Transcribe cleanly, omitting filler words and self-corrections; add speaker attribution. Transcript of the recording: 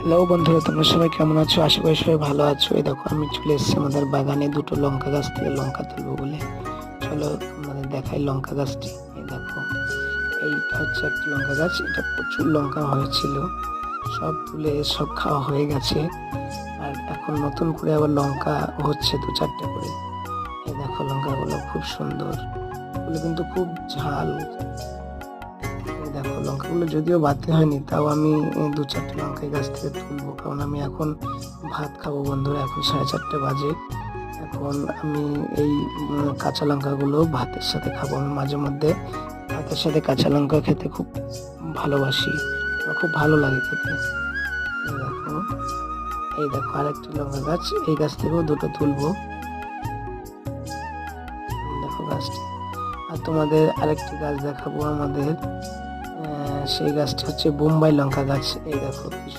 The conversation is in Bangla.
Speaker 1: হ্যালো বন্ধুরা, তোমরা সবাই কেমন আছো? আশা করি সবাই ভালো আছো। এই দেখো, আমি চলে এসেছি আমাদের বাগানে দুটো লঙ্কা গাছ থেকে লঙ্কা তুলবো বলে। চলো তোমাদের দেখাই লঙ্কা গাছটি। এই দেখো, এইটা হচ্ছে একটি লঙ্কা গাছ। এটা প্রচুর লঙ্কা হয়েছিল, সব তুলে সব খাওয়া হয়ে গেছে। আর এখন নতুন করে আবার লঙ্কা হচ্ছে দু চারটে করে। এই দেখো, লঙ্কাগুলো খুব সুন্দর, এগুলো কিন্তু খুব ঝাল। এই দেখো, লঙ্কাগুলো যদিও বাড়তে হয়নি, তাও আমি দু চারটে লঙ্কা গাছ থেকে তুলবো, কারণ আমি এখন ভাত খাবো বন্ধুরা। এখন 4:30 বাজে। এখন আমি এই কাঁচা লঙ্কাগুলো ভাতের সাথে খাবো। আমি মাঝে মধ্যে ভাতের সাথে কাঁচা লঙ্কা খেতে খুব ভালোবাসি, আমার খুব ভালো লাগে খেতে। এই দেখো, এই দেখো আরেকটি লঙ্কা গাছ, এই গাছ থেকেও দুটো তুলবো। দেখো গাছটি। আর তোমাদের আরেকটি গাছ দেখাবো আমাদের, সেই গাছটি হচ্ছে বোম্বাই লঙ্কা গাছ। এই দেখো কি সুন্দর।